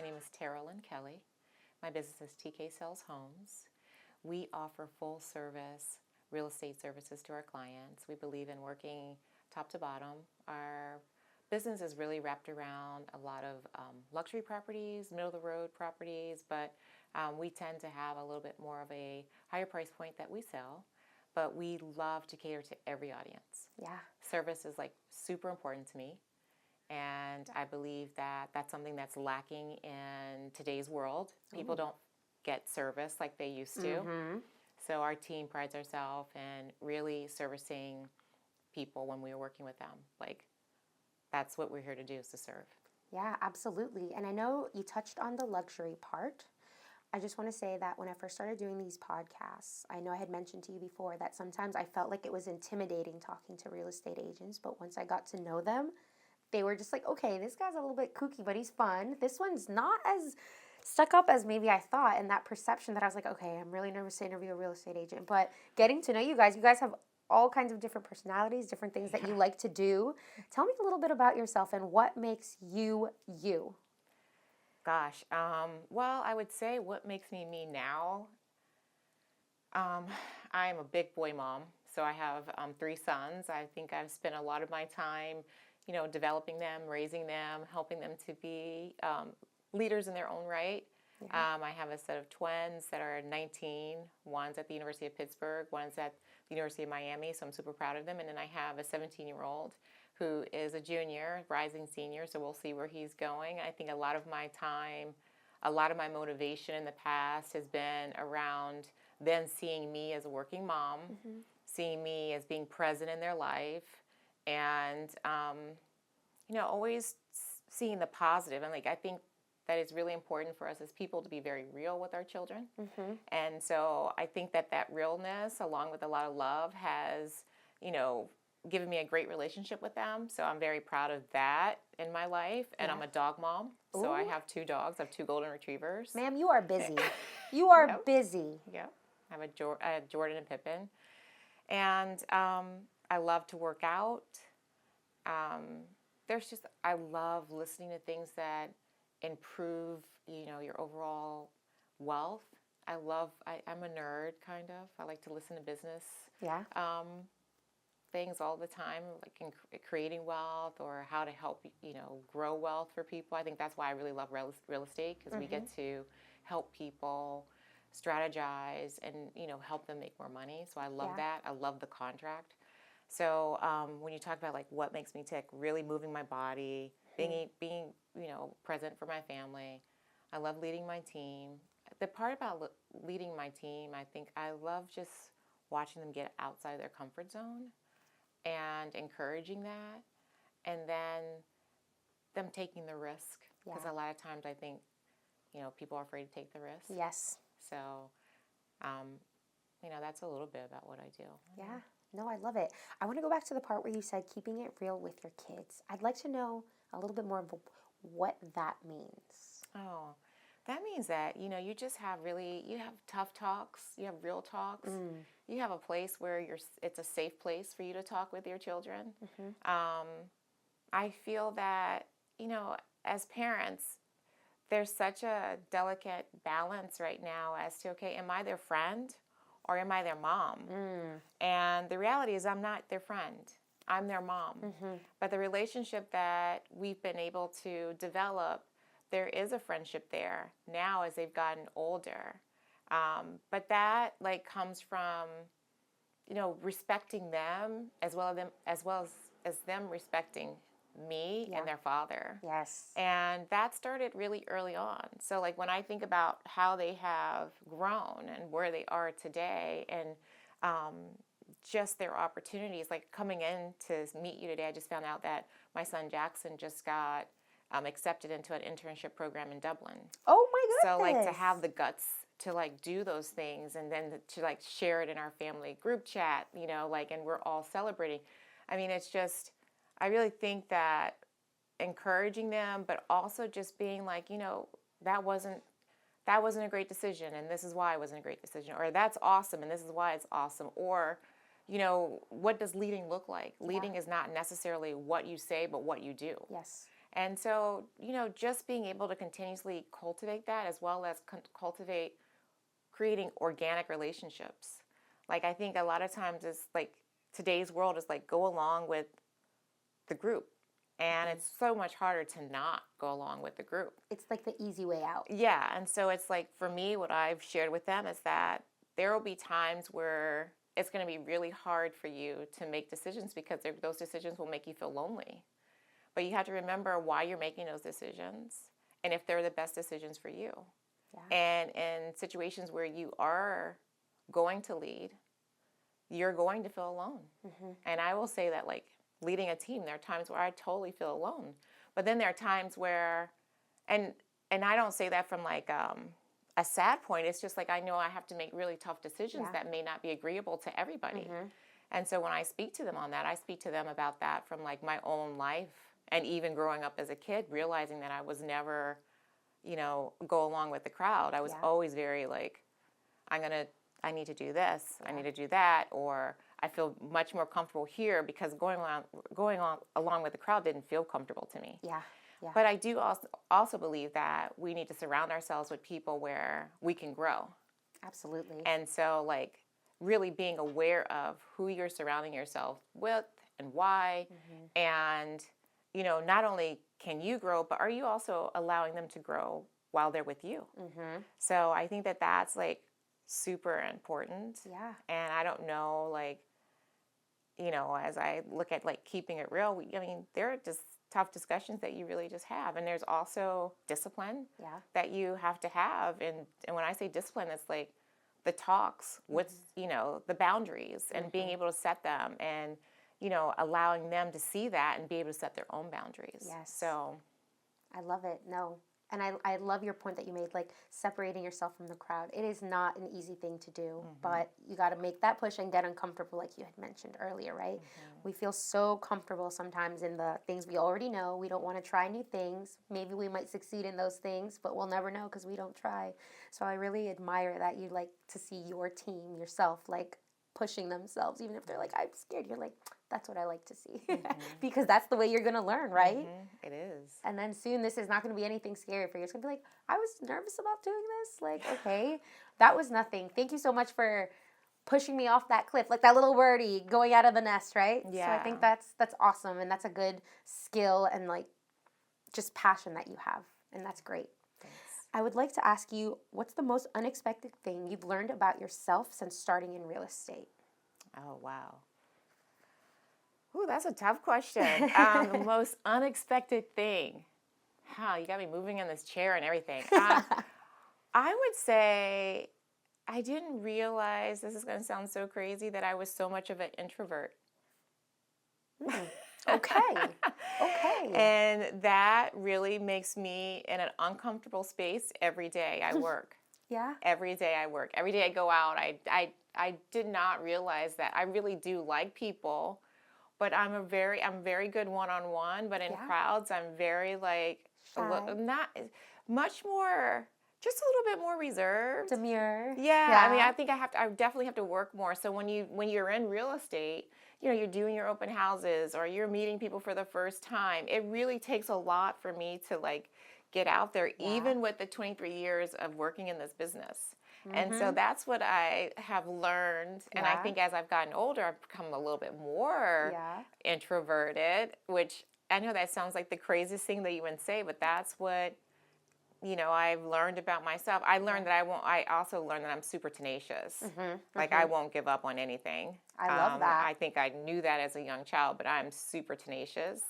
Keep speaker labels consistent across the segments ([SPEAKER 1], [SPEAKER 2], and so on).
[SPEAKER 1] My name is Terrilynn Kelley. My business is TK Sells Homes. We offer full service real estate services to our clients. We believe in working top to bottom. Our business is really wrapped around a lot of luxury properties, middle of the road properties, but we tend to have a little bit more of a higher price point that we sell. But we love to cater to every audience.
[SPEAKER 2] Yeah.
[SPEAKER 1] Service is like super important to me. And I believe that that's something that's lacking in today's world. People don't get service like they used to. So our team prides ourselves in really servicing people when we are working with them. Like, that's what we're here to do, is to serve.
[SPEAKER 2] Yeah, absolutely. And I know you touched on the luxury part. I just want to say that when I first started doing these podcasts, I know I had mentioned to you before that sometimes I felt like it was intimidating talking to real estate agents, but once I got to know them, they were just like, okay, this guy's a little bit kooky, but he's fun. This one's not as stuck up as maybe I thought, and that perception that I was like, okay, I'm really nervous to interview a real estate agent. But getting to know you guys have all kinds of different personalities, different things that you like to do. Tell me a little bit about yourself and what makes you you.
[SPEAKER 1] Gosh, well, I would say what makes me me now, I'm a big boy mom, so I have 3 sons. I think I've spent a lot of my time, developing them, raising them, helping them to be leaders in their own right.
[SPEAKER 2] Yeah.
[SPEAKER 1] I have a set of twins that are 19. One's at the University of Pittsburgh, one's at the University of Miami, so I'm super proud of them. And then I have a 17-year-old who is a junior, rising senior, so we'll see where he's going. I think a lot of my time, a lot of my motivation in the past has been around them seeing me as a working mom, seeing me as being present in their life, and, always seeing the positive. And, I think that it's really important for us as people to be very real with our children. And so I think that realness, along with a lot of love, has, given me a great relationship with them. So I'm very proud of that in my life. And I'm a dog mom. So I have 2 dogs. I have 2 golden retrievers.
[SPEAKER 2] Ma'am, you are busy. You are busy.
[SPEAKER 1] Yeah. I have Jordan and Pippin. And I love to work out. I love listening to things that improve, your overall wealth. I'm a nerd, kind of. I like to listen to business things all the time, like in creating wealth or how to help, grow wealth for people. I think that's why I really love real estate, because we get to help people strategize and, help them make more money. So I love that. I love the contract. So when you talk about like what makes me tick, really moving my body, being present for my family. I love leading my team. The part about leading my team, I think I love just watching them get outside of their comfort zone and encouraging that, and then them taking the risk, because a lot of times I think, people are afraid to take the risk.
[SPEAKER 2] Yes.
[SPEAKER 1] So, that's a little bit about what I do.
[SPEAKER 2] Yeah. No, I love it. I want to go back to the part where you said keeping it real with your kids. I'd like to know a little bit more of what that means.
[SPEAKER 1] Oh, that means that, you just have you have tough talks, you have real talks. You have a place where it's a safe place for you to talk with your children. I feel that, as parents, there's such a delicate balance right now as to, okay, am I their friend or am I their mom? And the reality is I'm not their friend. I'm their mom. But the relationship that we've been able to develop, there is a friendship there now as they've gotten older. But that comes from, respecting them as well as them respecting me and their father.
[SPEAKER 2] Yes.
[SPEAKER 1] And that started really early on. So when I think about how they have grown and where they are today, and just their opportunities, coming in to meet you today, I just found out that my son Jackson just got accepted into an internship program in Dublin.
[SPEAKER 2] Oh my goodness.
[SPEAKER 1] So to have the guts to do those things, and then to share it in our family group chat, and we're all celebrating. I mean, it's just, I really think that encouraging them, but also just being that wasn't a great decision, and this is why it wasn't a great decision, or that's awesome and this is why it's awesome, or what does leading look like? Leading is not necessarily what you say, but what you do.
[SPEAKER 2] Yes.
[SPEAKER 1] And so, just being able to continuously cultivate that, as well as cultivate creating organic relationships. Like, I think a lot of times it's like today's world is like go along with the group. And it's so much harder to not go along with the group.
[SPEAKER 2] It's like the easy way out.
[SPEAKER 1] Yeah. And so it's like, for me, what I've shared with them is that there will be times where it's going to be really hard for you to make decisions, because those decisions will make you feel lonely. But you have to remember why you're making those decisions and if they're the best decisions for you.
[SPEAKER 2] Yeah.
[SPEAKER 1] And in situations where you are going to lead, you're going to feel alone. And I will say that, like, leading a team, there are times where I totally feel alone. But then there are times where, and I don't say that from like a sad point. It's just like I know I have to make really tough decisions that may not be agreeable to everybody. And so when I speak to them on that, I speak to them about that from like my own life, and even growing up as a kid, realizing that I was never, go along with the crowd. I was always very like, I need to do this, I need to do that, or I feel much more comfortable here because going on along with the crowd didn't feel comfortable to me.
[SPEAKER 2] Yeah. Yeah.
[SPEAKER 1] But I do also believe that we need to surround ourselves with people where we can grow.
[SPEAKER 2] Absolutely.
[SPEAKER 1] And so, like, really being aware of who you're surrounding yourself with and why. And, not only can you grow, but are you also allowing them to grow while they're with you? So I think that that's like super important.
[SPEAKER 2] Yeah.
[SPEAKER 1] And I don't know, like, as I look at like keeping it real, there are just tough discussions that you really just have. And there's also discipline that you have to have. And when I say discipline, it's like the talks, what's, the boundaries, and being able to set them, and, allowing them to see that and be able to set their own boundaries.
[SPEAKER 2] Yes.
[SPEAKER 1] So
[SPEAKER 2] I love it. No. And I love your point that you made, like separating yourself from the crowd. It is not an easy thing to do, but you got to make that push and get uncomfortable, like you had mentioned earlier, right? We feel so comfortable sometimes in the things we already know. We don't want to try new things. Maybe we might succeed in those things, but we'll never know because we don't try. So I really admire that you like to see your team, yourself, like pushing themselves, even if they're like, I'm scared. You're like, that's what I like to see. Because that's the way you're going to learn, right?
[SPEAKER 1] It is.
[SPEAKER 2] And then soon this is not going to be anything scary for you. It's going to be like, I was nervous about doing this. Like, okay, that was nothing. Thank you so much for pushing me off that cliff, like that little birdie going out of the nest, right?
[SPEAKER 1] Yeah.
[SPEAKER 2] So I think that's awesome, and that's a good skill and like just passion that you have, and that's great.
[SPEAKER 1] Thanks.
[SPEAKER 2] I would like to ask you, what's the most unexpected thing you've learned about yourself since starting in real estate?
[SPEAKER 1] Oh, wow. Ooh, that's a tough question. The most unexpected thing. You got me moving in this chair and everything. I would say I didn't realize, this is going to sound so crazy, that I was so much of an introvert.
[SPEAKER 2] Okay. Okay.
[SPEAKER 1] And that really makes me in an uncomfortable space every day I work.
[SPEAKER 2] Yeah.
[SPEAKER 1] Every day I work. Every day I go out. I did not realize that I really do like people, but I'm very good one-on-one, but in crowds I'm very like not much more, just a little bit more reserved.
[SPEAKER 2] Demure.
[SPEAKER 1] Yeah. I think I definitely have to work more. So when you're in real estate, you're doing your open houses or you're meeting people for the first time, it really takes a lot for me to like get out there, even with the 23 years of working in this business. And so that's what I have learned. And I think as I've gotten older, I've become a little bit more introverted, which I know that sounds like the craziest thing that you would say, but that's what, I've learned about myself. I learned that I also learned that I'm super tenacious. Like I won't give up on anything.
[SPEAKER 2] I love that.
[SPEAKER 1] I think I knew that as a young child, but I'm super tenacious.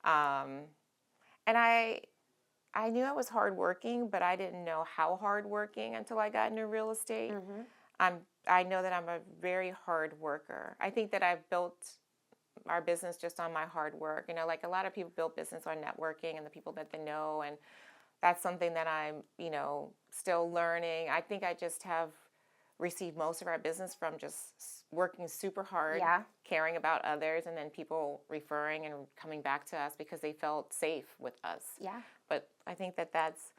[SPEAKER 1] And I knew I was hardworking, but I didn't know how hardworking until I got into real estate. I know that I'm a very hard worker. I think that I've built our business just on my hard work. Like a lot of people build business on networking and the people that they know, and that's something that I'm, still learning. I think I just have received most of our business from just working super hard, caring about others, and then people referring and coming back to us because they felt safe with us.
[SPEAKER 2] Yeah.
[SPEAKER 1] But I think that's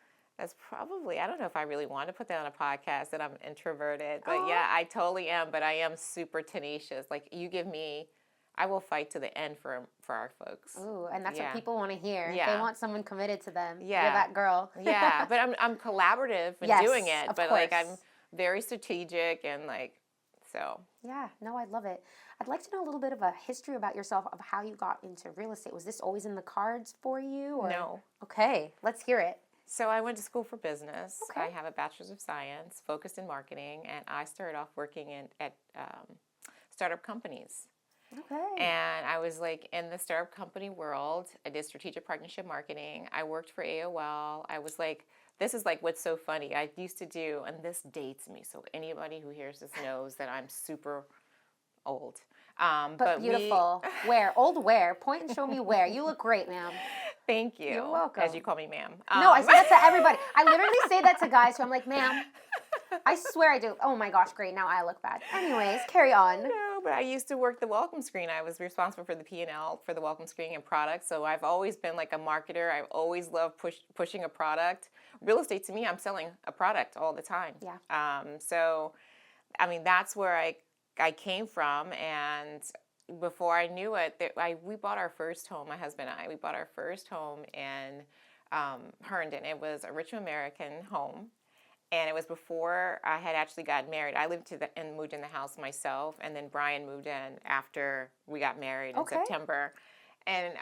[SPEAKER 1] probably, I don't know if I really want to put that on a podcast that I'm introverted, but yeah, I totally am, but I am super tenacious. Like you give me I will fight to the end for our folks.
[SPEAKER 2] Ooh, and that's
[SPEAKER 1] Yeah.
[SPEAKER 2] what people want to hear.
[SPEAKER 1] Yeah.
[SPEAKER 2] They want someone committed to them.
[SPEAKER 1] Yeah.
[SPEAKER 2] You're that girl.
[SPEAKER 1] Yeah, but I'm collaborative in
[SPEAKER 2] Yes,
[SPEAKER 1] doing it,
[SPEAKER 2] of
[SPEAKER 1] but like I'm
[SPEAKER 2] course.
[SPEAKER 1] very strategic and like so.
[SPEAKER 2] Yeah, no, I love it. I'd like to know a little bit of a history about yourself of how you got into real estate. Was this always in the cards for you? Or?
[SPEAKER 1] No.
[SPEAKER 2] Okay, let's hear it.
[SPEAKER 1] So I went to school for business.
[SPEAKER 2] Okay.
[SPEAKER 1] I have a bachelor's of science, focused in marketing, and I started off working at startup companies.
[SPEAKER 2] Okay.
[SPEAKER 1] And I was like in the startup company world. I did strategic partnership marketing. I worked for AOL. I was like, this is like what's so funny. I used to do, and this dates me. So anybody who hears this knows that I'm super old.
[SPEAKER 2] But beautiful. Where? Old where? Point and show me where. You look great, ma'am.
[SPEAKER 1] Thank you.
[SPEAKER 2] You're welcome.
[SPEAKER 1] As you call me, ma'am.
[SPEAKER 2] No, I say that to everybody. I literally say that to guys who I'm like, ma'am. I swear I do. Oh my gosh, great. Now I look bad. Anyways, carry on.
[SPEAKER 1] No, but I used to work the welcome screen. I was responsible for the P&L for the welcome screen and products. So I've always been like a marketer. I've always loved pushing a product. Real estate to me, I'm selling a product all the time.
[SPEAKER 2] Yeah.
[SPEAKER 1] So, I mean, that's where I came from. And before I knew it, we bought our first home, my husband and I. We bought our first home in Herndon. It was a rich American home. And it was before I had actually gotten married. I lived and moved in the house myself, and then Brian moved in after we got married in September. And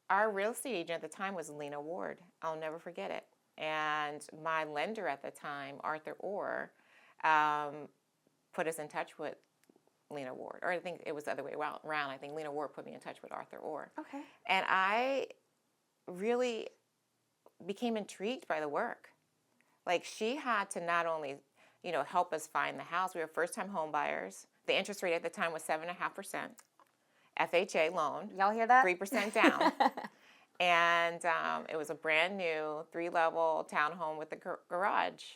[SPEAKER 1] our real estate agent at the time was Lena Ward. I'll never forget it. And my lender at the time, Arthur Orr, put us in touch with Lena Ward. Or I think it was the other way around. I think Lena Ward put me in touch with Arthur Orr.
[SPEAKER 2] Okay.
[SPEAKER 1] And I really became intrigued by the work. Like, she had to not only, help us find the house. We were first-time home buyers. The interest rate at the time was 7.5%. FHA loan.
[SPEAKER 2] Y'all hear that?
[SPEAKER 1] 3% down. And it was a brand new 3-level townhome with a garage.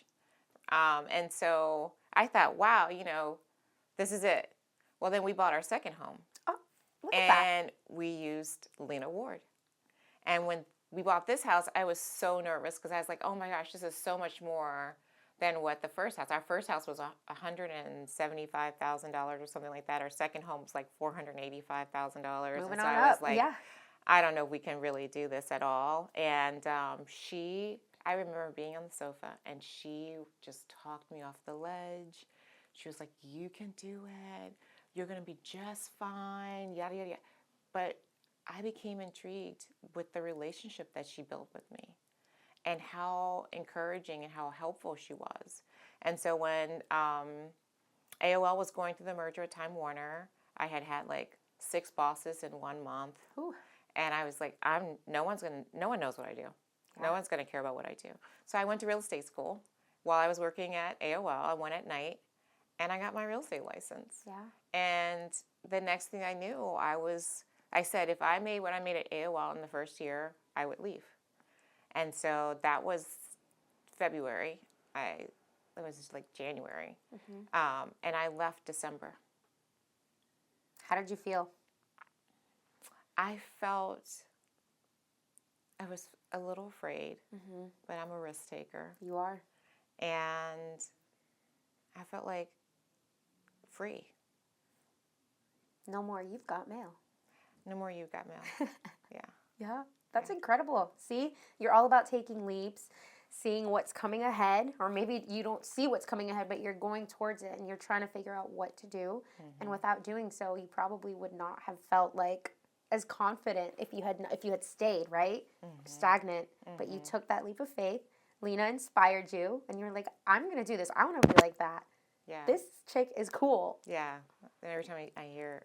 [SPEAKER 1] And so I thought, wow, this is it. Well, then we bought our second home.
[SPEAKER 2] Oh, look at that.
[SPEAKER 1] And we used Lena Ward. And when we bought this house, I was so nervous because I was like, oh my gosh, this is so much more than what the first house. Our first house was $175,000 or something like that. Our second home was like $485,000.
[SPEAKER 2] Moving
[SPEAKER 1] and so
[SPEAKER 2] on
[SPEAKER 1] I was
[SPEAKER 2] up,
[SPEAKER 1] like,
[SPEAKER 2] yeah.
[SPEAKER 1] I don't know if we can really do this at all. And I remember being on the sofa, and she just talked me off the ledge. She was like, you can do it. You're going to be just fine, yada, yada, yada. But I became intrigued with the relationship that she built with me and how encouraging and how helpful she was. And so when AOL was going through the merger at Time Warner, I had like 6 bosses in 1 month.
[SPEAKER 2] Ooh.
[SPEAKER 1] And I was like, no one knows what I do.
[SPEAKER 2] Yeah.
[SPEAKER 1] No one's going to care about what I do. So I went to real estate school while I was working at AOL. I went at night, and I got my real estate license.
[SPEAKER 2] Yeah.
[SPEAKER 1] And the next thing I knew, I said, if I made what I made at AOL in the first year, I would leave. And so that was February. It was just like January. Mm-hmm. And I left December.
[SPEAKER 2] How did you feel?
[SPEAKER 1] I was a little afraid, but I'm a risk taker.
[SPEAKER 2] You are.
[SPEAKER 1] And I felt like free.
[SPEAKER 2] No more You've Got Mail.
[SPEAKER 1] No more You've Got Mail. Yeah.
[SPEAKER 2] Yeah, that's incredible. See, you're all about taking leaps, seeing what's coming ahead, or maybe you don't see what's coming ahead, but you're going towards it and you're trying to figure out what to do. And without doing so, you probably would not have felt like as confident if you had stayed, right? Stagnant. But you took that leap of faith. Lena inspired you, and you're like, I'm going to do this. I want to be like that.
[SPEAKER 1] Yeah.
[SPEAKER 2] This chick is cool.
[SPEAKER 1] Yeah. And every time I hear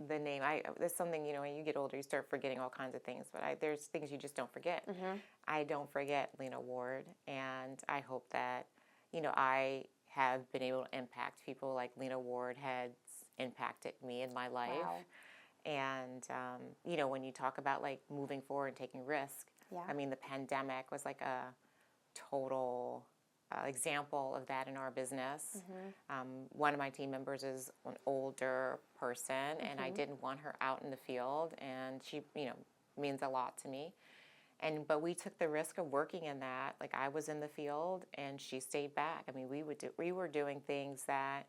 [SPEAKER 1] the name, there's something, when you get older, you start forgetting all kinds of things. But there's things you just don't forget. I don't forget Lena Ward. And I hope that, I have been able to impact people like Lena Ward has impacted me in my life.
[SPEAKER 2] Wow.
[SPEAKER 1] And, when you talk about like moving forward and taking risk, I mean, the pandemic was like a total example of that in our business. One of my team members is an older person, and I didn't want her out in the field, and she, means a lot to me. But we took the risk of working in that. Like, I was in the field, and she stayed back. I mean, we were doing things that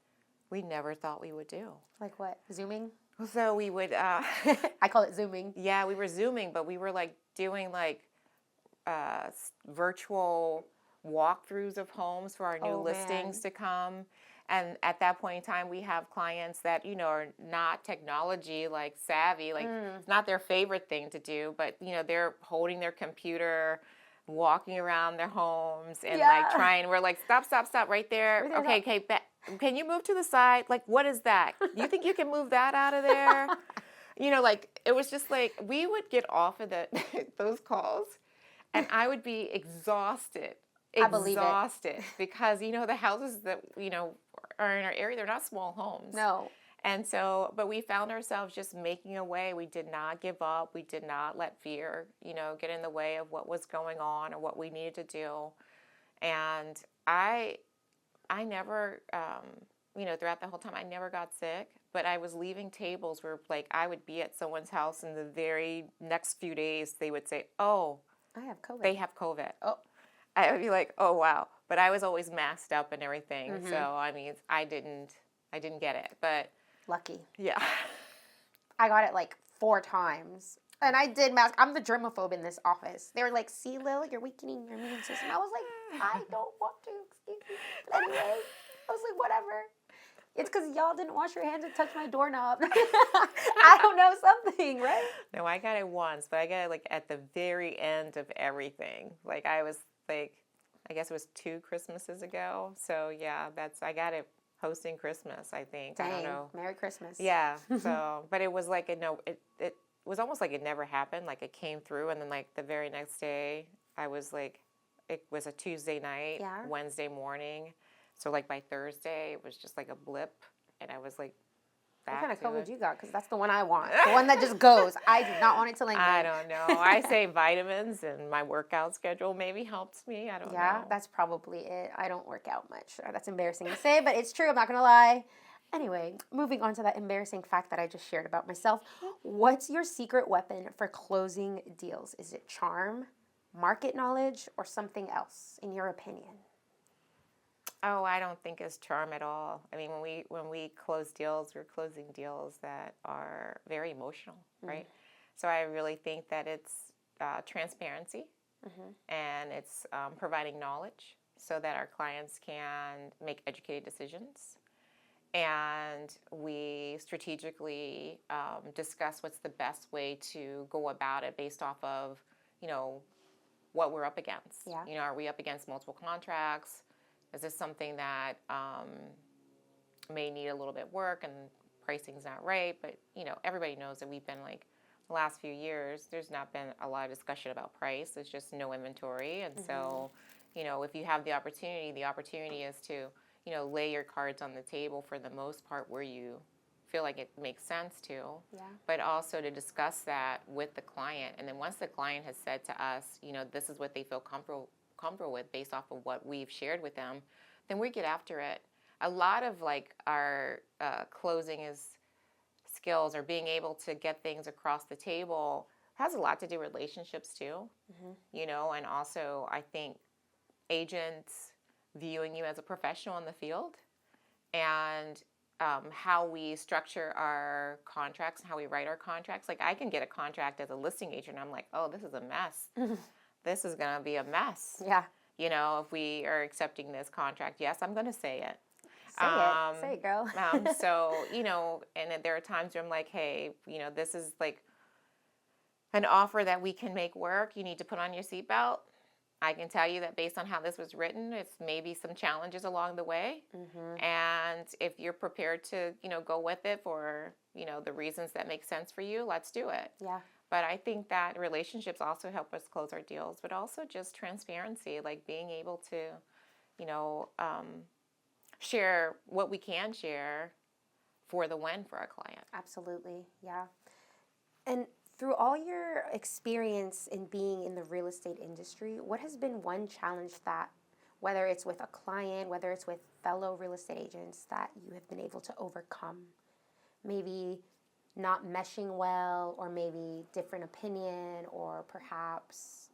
[SPEAKER 1] we never thought we would do.
[SPEAKER 2] Like what? Zooming?
[SPEAKER 1] So we would,
[SPEAKER 2] I call it Zooming.
[SPEAKER 1] yeah, we were Zooming, but we were like doing like virtual walkthroughs of homes for our new
[SPEAKER 2] Oh,
[SPEAKER 1] listings
[SPEAKER 2] man.
[SPEAKER 1] to come. And at that point in time, we have clients that, are not technology like savvy, like it's not their favorite thing to do, but, they're holding their computer, walking around their homes and like
[SPEAKER 2] Yeah.
[SPEAKER 1] trying, we're like, stop right there.
[SPEAKER 2] Right there,
[SPEAKER 1] Okay, can you move to the side? Like, what is that? You think you can move that out of there? Like it was just like we would get off of those calls and I would be exhausted.
[SPEAKER 2] I believe it.
[SPEAKER 1] Because the houses that are in our area, they're not small homes.
[SPEAKER 2] No.
[SPEAKER 1] And so, but we found ourselves just making a way. We did not give up. We did not let fear, get in the way of what was going on or what we needed to do. And I never, throughout the whole time, I never got sick. But I was leaving tables where, like, I would be at someone's house, and the very next few days, they would say, "Oh,
[SPEAKER 2] I have COVID.
[SPEAKER 1] they have COVID."
[SPEAKER 2] Oh.
[SPEAKER 1] I would be like, "Oh, wow!" But I was always masked up and everything, so I mean, I didn't get it. But
[SPEAKER 2] Lucky.
[SPEAKER 1] yeah,
[SPEAKER 2] I got it like 4 times. And I did mask. I'm the germaphobe in this office. They were like, "See, Lil, you're weakening your immune system." I was like, "I don't want to, excuse me." But anyway, I was like, whatever. It's because y'all didn't wash your hands and touch my doorknob. I don't know, something, right?
[SPEAKER 1] No, I got it once, but I got it like at the very end of everything. Like I was like, I guess it was 2 Christmases ago. So yeah, I got it hosting Christmas, I think.
[SPEAKER 2] Dang,
[SPEAKER 1] I don't know.
[SPEAKER 2] Merry Christmas.
[SPEAKER 1] Yeah. So, but it was like it was almost like it never happened. Like it came through, and then like the very next day, I was like, it was a Tuesday night,
[SPEAKER 2] Yeah.
[SPEAKER 1] Wednesday morning. So like by Thursday, it was just like a blip, and I was like,
[SPEAKER 2] What
[SPEAKER 1] back
[SPEAKER 2] kind of
[SPEAKER 1] to
[SPEAKER 2] COVID
[SPEAKER 1] it.
[SPEAKER 2] you got? Because that's the one I want. The one that just goes. I do not want it to linger.
[SPEAKER 1] I don't know. I say vitamins, and my workout schedule maybe helps me. I don't know.
[SPEAKER 2] Yeah, that's probably it. I don't work out much. That's embarrassing to say, but it's true. I'm not going to lie. Anyway, moving on to that embarrassing fact that I just shared about myself. What's your secret weapon for closing deals? Is it charm, market knowledge, or something else, in your opinion?
[SPEAKER 1] Oh, I don't think it's charm at all. I mean, when we close deals, we're closing deals that are very emotional, right? So I really think that it's transparency, and it's providing knowledge so that our clients can make educated decisions. And we strategically discuss what's the best way to go about it based off of, what we're up against.
[SPEAKER 2] Yeah.
[SPEAKER 1] Are we up against multiple contracts? Is this something that may need a little bit work and pricing's not right? But, everybody knows that we've been like the last few years, there's not been a lot of discussion about price. It's just no inventory. And so, if you have the opportunity is to, lay your cards on the table for the most part where you feel like it makes sense to, but also to discuss that with the client. And then once the client has said to us, this is what they feel comfortable with based off of what we've shared with them, then we get after it. A lot of like our closing skills or being able to get things across the table has a lot to do with relationships too, and also I think agents viewing you as a professional in the field and how we structure our contracts and how we write our contracts. Like I can get a contract as a listing agent, and I'm like, oh, this is a mess. This is going to be a mess.
[SPEAKER 2] Yeah.
[SPEAKER 1] If we are accepting this contract, yes, I'm going to say it.
[SPEAKER 2] Say it, girl.
[SPEAKER 1] So, and there are times where I'm like, hey, this is like an offer that we can make work. You need to put on your seatbelt. I can tell you that based on how this was written, it's maybe some challenges along the way. And if you're prepared to, go with it for, the reasons that make sense for you, let's do it.
[SPEAKER 2] Yeah.
[SPEAKER 1] But I think that relationships also help us close our deals, but also just transparency, like being able to, share what we can share for the win for our client.
[SPEAKER 2] Absolutely, yeah. And through all your experience in being in the real estate industry, what has been one challenge that, whether it's with a client, whether it's with fellow real estate agents, that you have been able to overcome? Maybe not meshing well, or maybe different opinion, or perhaps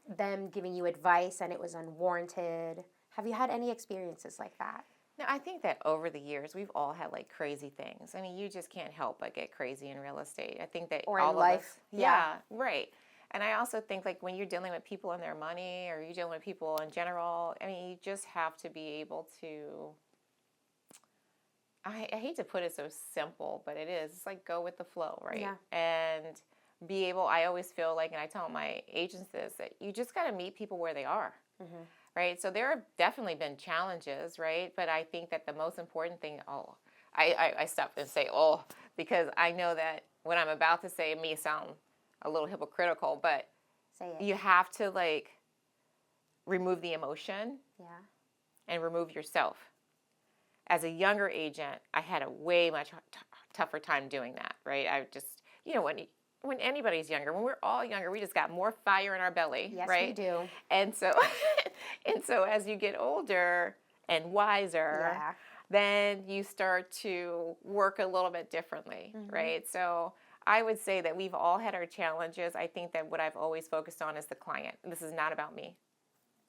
[SPEAKER 2] them giving you advice and it was unwarranted. Have you had any experiences like that?
[SPEAKER 1] No, I think that over the years, we've all had like crazy things. I mean, you just can't help but get crazy in real estate. I think that
[SPEAKER 2] Or
[SPEAKER 1] all
[SPEAKER 2] in
[SPEAKER 1] of
[SPEAKER 2] life.
[SPEAKER 1] us,
[SPEAKER 2] Yeah.
[SPEAKER 1] right. And I also think like when you're dealing with people and their money, or you're dealing with people in general, I mean, you just have to be able to. I hate to put it so simple, but it is. It's like go with the flow, right?
[SPEAKER 2] Yeah.
[SPEAKER 1] And be able. I always feel like, and I tell my agents this, that you just got to meet people where they are. Right, so there have definitely been challenges, right? But I think that the most important thing, I stopped and say, because I know that what I'm about to say may sound a little hypocritical, but
[SPEAKER 2] Say it.
[SPEAKER 1] you have to like remove the emotion
[SPEAKER 2] Yeah.
[SPEAKER 1] and remove yourself. As a younger agent, I had a way much tougher time doing that, right? I just, when anybody's younger, when we're all younger, we just got more fire in our belly,
[SPEAKER 2] Yes,
[SPEAKER 1] right?
[SPEAKER 2] we do.
[SPEAKER 1] And so, and so as you get older and wiser,
[SPEAKER 2] Yeah.
[SPEAKER 1] then you start to work a little bit differently, right? So I would say that we've all had our challenges. I think that what I've always focused on is the client. This is not about me.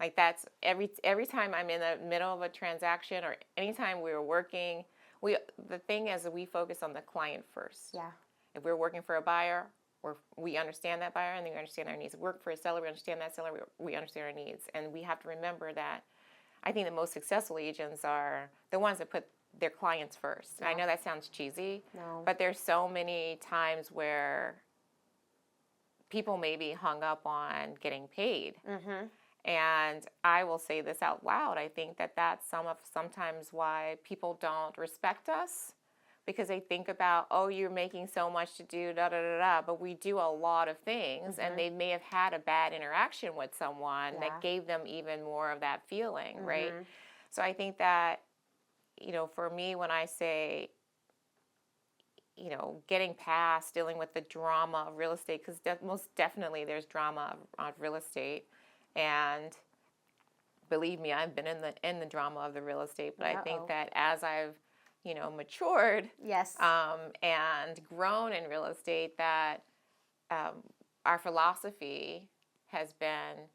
[SPEAKER 1] Like that's every time I'm in the middle of a transaction or anytime we're working, the thing is that we focus on the client first.
[SPEAKER 2] Yeah.
[SPEAKER 1] If we're working for a buyer, we understand that buyer and we understand their needs. If we work for a seller, we understand that seller, we understand our needs. And we have to remember that I think the most successful agents are the ones that put their clients first. And I know that sounds cheesy, but there's so many times where people may be hung up on getting paid. And I will say this out loud. I think that that's sometimes why people don't respect us, because they think about, you're making so much to do, da da da da. But we do a lot of things, and they may have had a bad interaction with someone that gave them even more of that feeling, right? So I think that, for me, when I say, getting past dealing with the drama of real estate, because most definitely there's drama of real estate. And believe me, I've been in the drama of the real estate, but I think that as I've, matured,
[SPEAKER 2] Yes,
[SPEAKER 1] and grown in real estate, that our philosophy has been,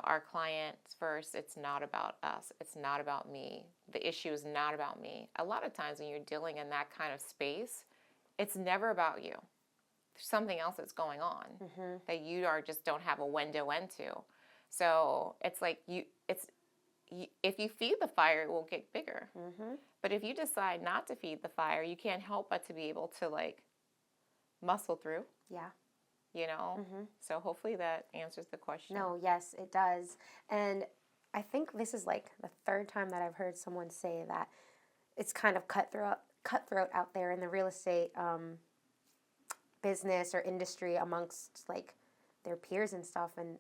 [SPEAKER 1] our clients first. It's not about us. It's not about me. The issue is not about me. A lot of times when you're dealing in that kind of space, it's never about you. There's something else that's going on that you just don't have a window into. So it's like if you feed the fire, it will get bigger. But if you decide not to feed the fire, you can't help but to be able to like muscle through.
[SPEAKER 2] Yeah.
[SPEAKER 1] So hopefully that answers the question.
[SPEAKER 2] No, yes, it does. And I think this is like the third time that I've heard someone say that it's kind of cutthroat out there in the real estate business or industry amongst like their peers and stuff. And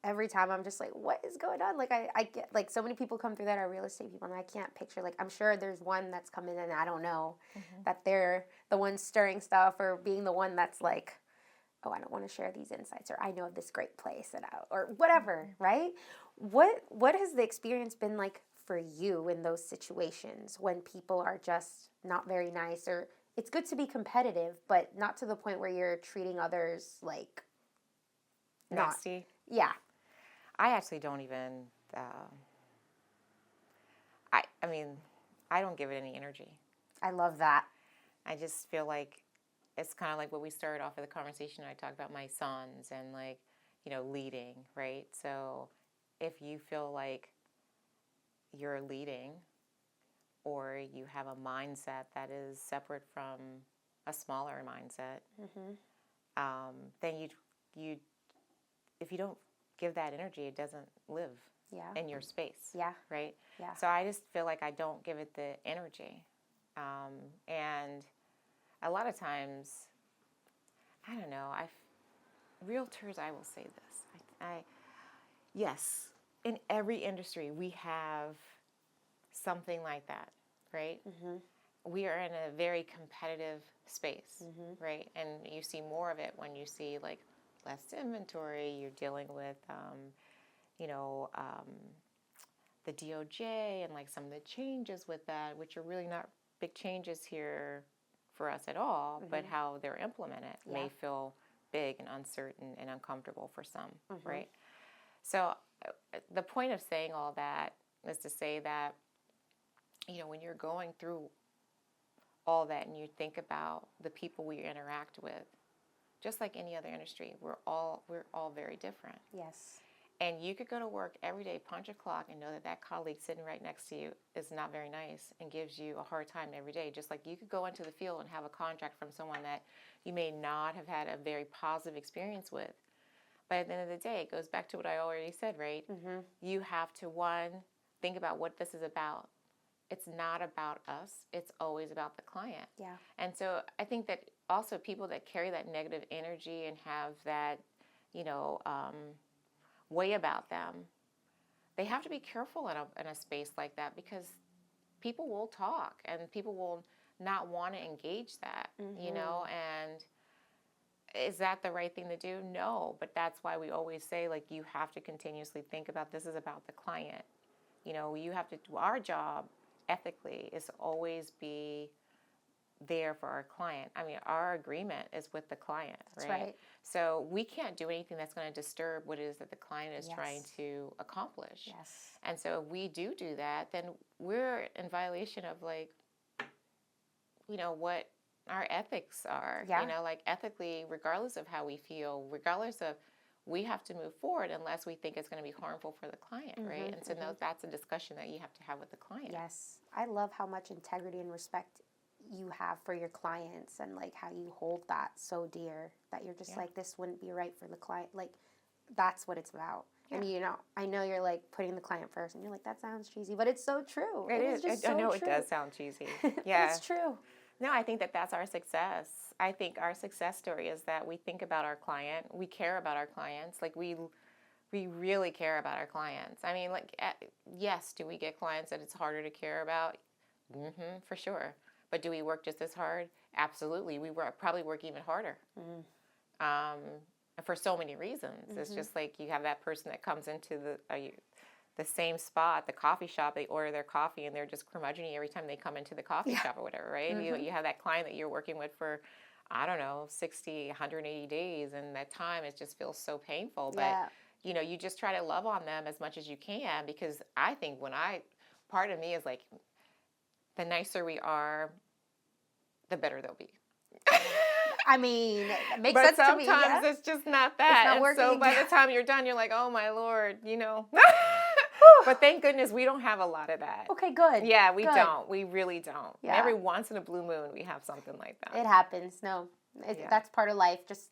[SPEAKER 2] every time I'm just like, what is going on? Like I get like so many people come through that are real estate people, and I can't picture, like, I'm sure there's one that's coming in and I don't know that they're the one stirring stuff or being the one that's like, oh, I don't want to share these insights, or I know of this great place or whatever, right? What has the experience been like for you in those situations when people are just not very nice, or it's good to be competitive, but not to the point where you're treating others like
[SPEAKER 1] nasty?
[SPEAKER 2] Yeah.
[SPEAKER 1] I actually don't even, I mean, I don't give it any energy.
[SPEAKER 2] I love that.
[SPEAKER 1] I just feel like it's kind of like what we started off with the conversation. I talked about my sons and like, leading, right? So if you feel like you're leading or you have a mindset that is separate from a smaller mindset, then you if you don't give that energy, it doesn't live in your space.
[SPEAKER 2] Yeah.
[SPEAKER 1] Right?
[SPEAKER 2] Yeah.
[SPEAKER 1] So I just feel like I don't give it the energy. And a lot of times, I don't know, realtors, I will say this. Yes, in every industry, we have something like that, right? We are in a very competitive space, right? And you see more of it when you see like less inventory. You're dealing with, the DOJ and like some of the changes with that, which are really not big changes here for us at all, but how they're implemented may feel big and uncertain and uncomfortable for some, right? So the point of saying all that is to say that when you're going through all that and you think about the people we interact with, just like any other industry, we're all very different.
[SPEAKER 2] Yes.
[SPEAKER 1] And you could go to work every day, punch a clock, and know that that colleague sitting right next to you is not very nice and gives you a hard time every day. Just like you could go into the field and have a contract from someone that you may not have had a very positive experience with. But at the end of the day, it goes back to what I already said, right?
[SPEAKER 2] Mm-hmm.
[SPEAKER 1] You have to, one, think about what this is about. It's not about us. It's always about the client.
[SPEAKER 2] Yeah.
[SPEAKER 1] And so I think that also people that carry that negative energy and have that, way about them, they have to be careful in a space like that, because people will talk and people will not want to engage that, and is that the right thing to do? No, but that's why we always say, like, you have to continuously think about this is about the client. You have to do our job ethically is to always be there for our client. I mean, our agreement is with the client,
[SPEAKER 2] That's
[SPEAKER 1] right?
[SPEAKER 2] right.
[SPEAKER 1] So we can't do anything that's going to disturb what it is that the client is
[SPEAKER 2] Yes.
[SPEAKER 1] trying to accomplish.
[SPEAKER 2] Yes.
[SPEAKER 1] And so if we do that, then we're in violation of, like, what our ethics are.
[SPEAKER 2] Yeah.
[SPEAKER 1] Like, ethically, regardless of how we feel, regardless of, we have to move forward unless we think it's going to be harmful for the client, right? And so that's a discussion that you have to have with the client.
[SPEAKER 2] Yes. I love how much integrity and respect you have for your clients, and like how you hold that so dear that you're just like, this wouldn't be right for the client. Like, that's what it's about.
[SPEAKER 1] Yeah.
[SPEAKER 2] And I know you're like putting the client first, and you're like, that sounds cheesy, but it's so true.
[SPEAKER 1] It is.
[SPEAKER 2] Just
[SPEAKER 1] I know
[SPEAKER 2] so
[SPEAKER 1] it
[SPEAKER 2] true.
[SPEAKER 1] does sound cheesy. Yeah.
[SPEAKER 2] It's true.
[SPEAKER 1] No, I think that that's our success. I think our success story is that we think about our client. We care about our clients. Like, we really care about our clients. I mean, like, yes, do we get clients that it's harder to care about? Mm-hmm, for sure. But do we work just as hard? Absolutely. We probably work even harder. For so many reasons. It's just like you have that person that comes into the same spot, the coffee shop, they order their coffee and they're just curmudgeon-y every time they come into the coffee shop or whatever, right? You have that client that you're working with for, I don't know, 60, 180 days, and that time it just feels so painful. But, you just try to love on them as much as you can, because I think part of me is like, the nicer we are, the better they'll be.
[SPEAKER 2] I mean, it makes
[SPEAKER 1] but
[SPEAKER 2] sense to me.
[SPEAKER 1] But sometimes it's just not that.
[SPEAKER 2] It's not
[SPEAKER 1] and
[SPEAKER 2] working.
[SPEAKER 1] So by the time you're done, you're like, oh my Lord, But thank goodness we don't have a lot of that.
[SPEAKER 2] Okay, good.
[SPEAKER 1] Yeah, we
[SPEAKER 2] Good.
[SPEAKER 1] don't. We really don't.
[SPEAKER 2] Yeah.
[SPEAKER 1] Every once in a blue moon, we have something like that.
[SPEAKER 2] It happens. No, that's part of life. Just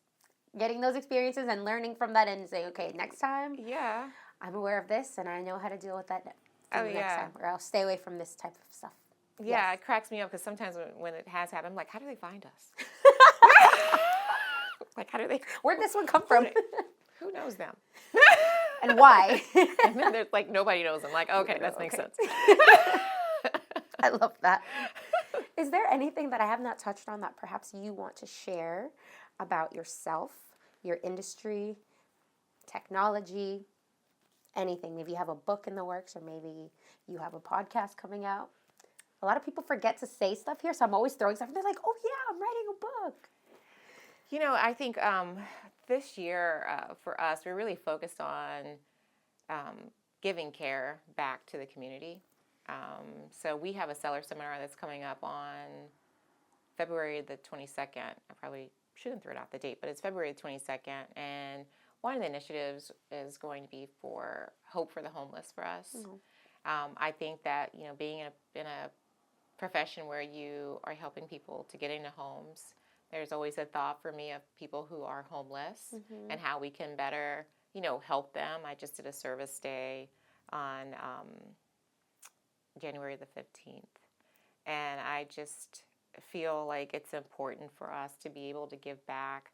[SPEAKER 2] getting those experiences and learning from that, and saying, okay, next time, I'm aware of this and I know how to deal with that next time, or I'll stay away from this type of stuff.
[SPEAKER 1] Yeah, It cracks me up, because sometimes when it has happened, I'm like, how do they find us? Like, how do they?
[SPEAKER 2] Where'd this one come from?
[SPEAKER 1] Who knows them?
[SPEAKER 2] And why?
[SPEAKER 1] And then there's like, nobody knows them. Like, okay, that makes sense.
[SPEAKER 2] I love that. Is there anything that I have not touched on that perhaps you want to share about yourself, your industry, technology, anything? Maybe you have a book in the works, or maybe you have a podcast coming out. A lot of people forget to say stuff here, so I'm always throwing stuff, and they're like, oh yeah, I'm writing a book.
[SPEAKER 1] I think this year for us, we're really focused on giving care back to the community. So we have a seller seminar that's coming up on February the 22nd. I probably shouldn't throw out the date, but it's February the 22nd. And one of the initiatives is going to be for Hope for the Homeless for us. I think that, being in a profession where you are helping people to get into homes, there's always a thought for me of people who are homeless and how we can better, help them. I just did a service day on January the 15th. And I just feel like it's important for us to be able to give back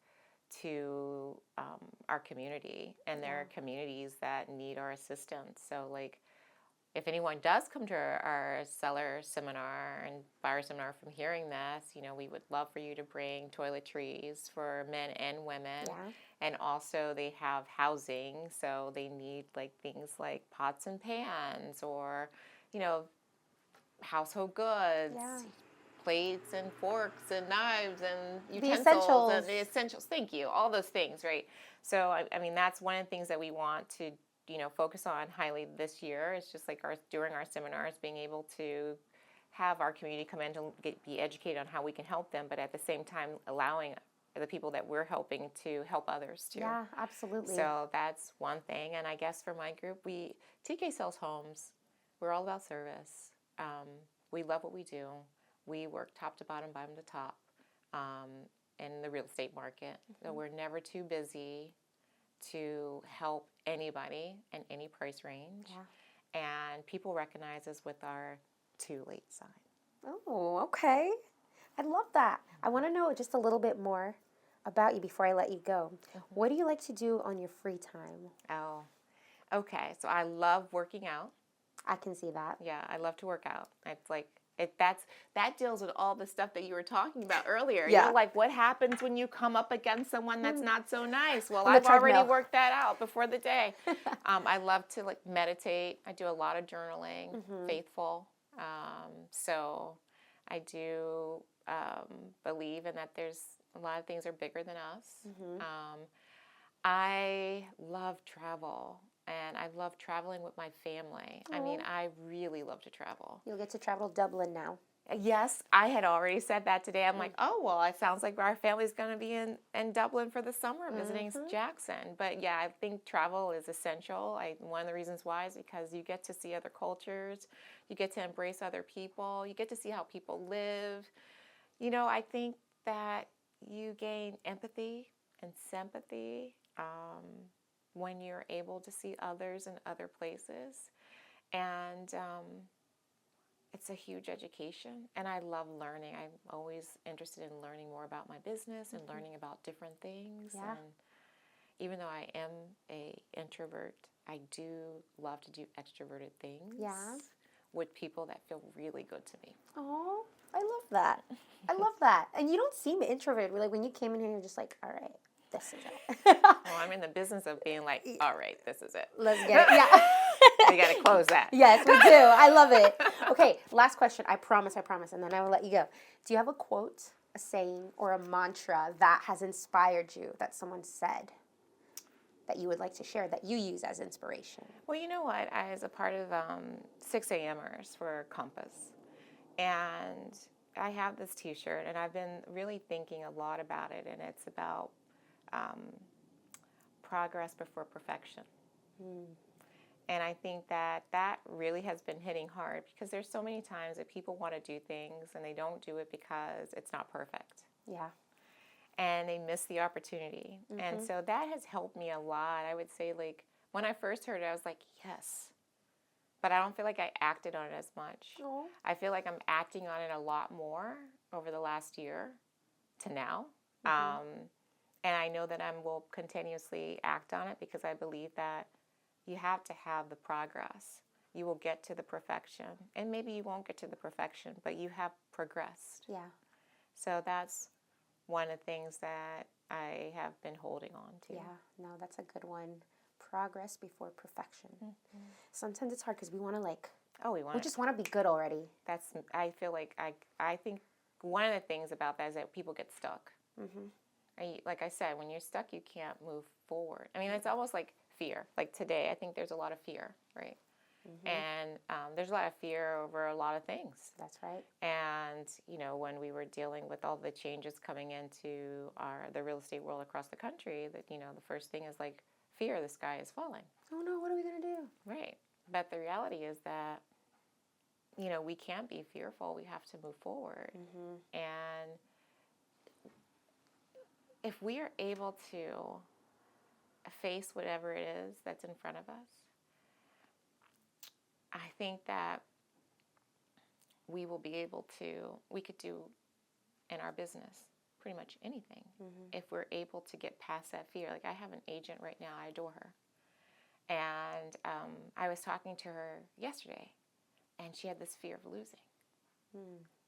[SPEAKER 1] to our community and there are communities that need our assistance. So, like, if anyone does come to our seller seminar and buyer seminar from hearing this, we would love for you to bring toiletries for men and women. And also they have housing, so they need things like pots and pans or, household goods, plates and forks and knives and utensils and the essentials. Thank you. All those things, right? So, I mean, that's one of the things that we want to focus on highly this year. It's just like during our seminars, being able to have our community come in to be educated on how we can help them, but at the same time allowing the people that we're helping to help others too.
[SPEAKER 2] Yeah, absolutely.
[SPEAKER 1] So that's one thing. And I guess for my group, TK sells homes. We're all about service. We love what we do. We work top to bottom, bottom to top in the real estate market. So we're never too busy to help anybody in any price range.
[SPEAKER 2] Yeah.
[SPEAKER 1] And people recognize us with our too late sign.
[SPEAKER 2] Oh, okay. I love that. I want to know just a little bit more about you before I let you go. What do you like to do on your free time?
[SPEAKER 1] Oh, okay. So I love working out.
[SPEAKER 2] I can see that.
[SPEAKER 1] Yeah, I love to work out. It's like that deals with all the stuff that you were talking about earlier.
[SPEAKER 2] Yeah.
[SPEAKER 1] You know, like what happens when you come up against someone that's not so nice? Well,
[SPEAKER 2] On the
[SPEAKER 1] I've already
[SPEAKER 2] treadmill.
[SPEAKER 1] worked that out before the day. I love to like meditate. I do a lot of journaling, faithful. So I do believe in that there's a lot of things are bigger than us. I love travel. And I love traveling with my family. I mean, I really love to travel.
[SPEAKER 2] You'll get to travel Dublin now.
[SPEAKER 1] Yes, I had already said that today. I'm like, oh, well, it sounds like our family's going to be in Dublin for the summer visiting Jackson. But yeah, I think travel is essential. One of the reasons why is because you get to see other cultures. You get to embrace other people. You get to see how people live. You know, I think that you gain empathy and sympathy when you're able to see others in other places. And it's a huge education. And I love learning. I'm always interested in learning more about my business and learning about different things.
[SPEAKER 2] Yeah.
[SPEAKER 1] And even though I am an introvert, I do love to do extroverted things with people that feel really good to me.
[SPEAKER 2] Oh, I love that. I love that. And you don't seem introverted. Like when you came in here, you're just like, all right. This is it.
[SPEAKER 1] Well, I'm in the business of being like, all right, this is it.
[SPEAKER 2] Let's get it. Yeah.
[SPEAKER 1] We got to close that.
[SPEAKER 2] Yes, we do. I love it. Okay, last question. I promise, and then I will let you go. Do you have a quote, a saying, or a mantra that has inspired you, that someone said, that you would like to share, that you use as inspiration?
[SPEAKER 1] Well, you know what? I was a part of 6 a.m.ers for Compass. And I have this T-shirt, and I've been really thinking a lot about it, and it's about progress before perfection. And I think that really has been hitting hard because there's so many times that people want to do things and they don't do it because it's not perfect.
[SPEAKER 2] Yeah.
[SPEAKER 1] And they miss the opportunity. And so that has helped me a lot. I would say, like, when I first heard it, I was like, yes. But I don't feel like I acted on it as much.
[SPEAKER 2] Oh.
[SPEAKER 1] I feel like I'm acting on it a lot more over the last year to now. And I know that I will continuously act on it because I believe that you have to have the progress. You will get to the perfection. And maybe you won't get to the perfection, but you have progressed.
[SPEAKER 2] Yeah.
[SPEAKER 1] So that's one of the things that I have been holding on to.
[SPEAKER 2] Yeah, no, that's a good one. Progress before perfection. Sometimes it's hard because we want to we just want to be good already.
[SPEAKER 1] I feel like I think one of the things about that is that people get stuck. Like I said, when you're stuck, you can't move forward. I mean, it's almost like fear. Like today, I think there's a lot of fear, right? And there's a lot of fear over a lot of things.
[SPEAKER 2] That's right.
[SPEAKER 1] And, you know, when we were dealing with all the changes coming into the real estate world across the country, that, you know, the first thing is like fear, the sky is falling.
[SPEAKER 2] Oh no, what are we going to do?
[SPEAKER 1] Right. But the reality is that, you know, we can't be fearful. We have to move forward. And if we are able to face whatever it is that's in front of us, I think that we will be able to, we could do in our business pretty much anything if we're able to get past that fear. Like I have an agent right now, I adore her. And I was talking to her yesterday, and she had this fear of losing.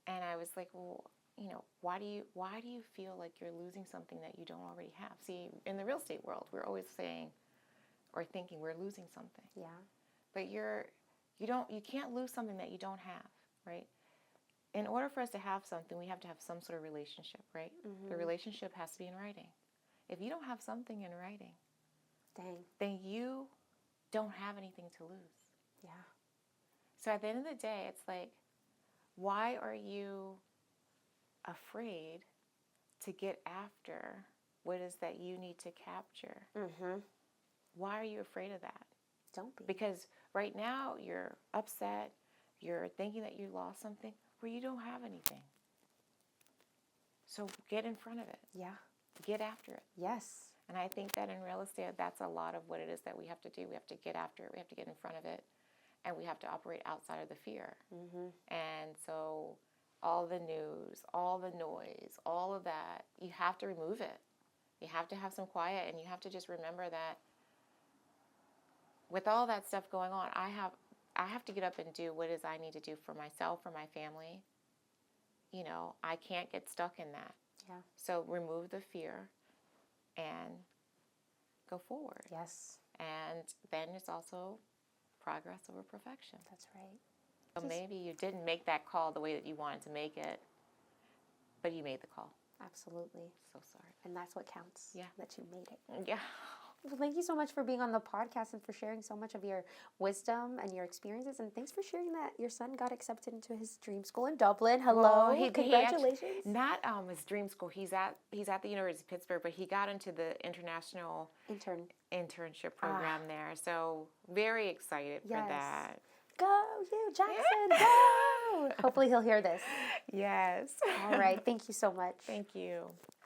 [SPEAKER 1] And I was like, well, you know, why do you feel like you're losing something that you don't already have? See, in the real estate world, we're always saying or thinking we're losing something.
[SPEAKER 2] Yeah.
[SPEAKER 1] But you can't lose something that you don't have, right? In order for us to have something, we have to have some sort of relationship, right? The relationship has to be in writing. If you don't have something in writing, then you don't have anything to lose.
[SPEAKER 2] Yeah.
[SPEAKER 1] So at the end of the day, it's like, Why are you afraid to get after what is that you need to capture?
[SPEAKER 2] Mm-hmm.
[SPEAKER 1] Why are you afraid of that?
[SPEAKER 2] Don't be.
[SPEAKER 1] Because right now you're upset, you're thinking that you lost something where you don't have anything. So get in front of it.
[SPEAKER 2] Yeah.
[SPEAKER 1] Get after it.
[SPEAKER 2] Yes.
[SPEAKER 1] And I think that in real estate, that's a lot of what it is that we have to do. We have to get after it. We have to get in front of it. And we have to operate outside of the fear.
[SPEAKER 2] Mm-hmm.
[SPEAKER 1] And so all the news, all the noise, all of that, you have to remove it. You have to have some quiet, and you have to just remember that with all that stuff going on, I have to get up and do what it is I need to do for myself, for my family. You know, I can't get stuck in that.
[SPEAKER 2] Yeah.
[SPEAKER 1] So remove the fear and go forward.
[SPEAKER 2] Yes.
[SPEAKER 1] And then it's also progress over perfection.
[SPEAKER 2] That's right.
[SPEAKER 1] So maybe you didn't make that call the way that you wanted to make it, but you made the call.
[SPEAKER 2] Absolutely.
[SPEAKER 1] So sorry.
[SPEAKER 2] And that's what counts.
[SPEAKER 1] Yeah.
[SPEAKER 2] That you made it.
[SPEAKER 1] Yeah.
[SPEAKER 2] Well, thank you so much for being on the podcast and for sharing so much of your wisdom and your experiences. And thanks for sharing that your son got accepted into his dream school in Dublin. Hello.
[SPEAKER 1] Well,
[SPEAKER 2] Congratulations.
[SPEAKER 1] Not his dream school. He's at the University of Pittsburgh, but he got into the international internship program there. So very excited for that.
[SPEAKER 2] Go, you, Jackson, go. Hopefully he'll hear this.
[SPEAKER 1] Yes.
[SPEAKER 2] All right. Thank you so much.
[SPEAKER 1] Thank you.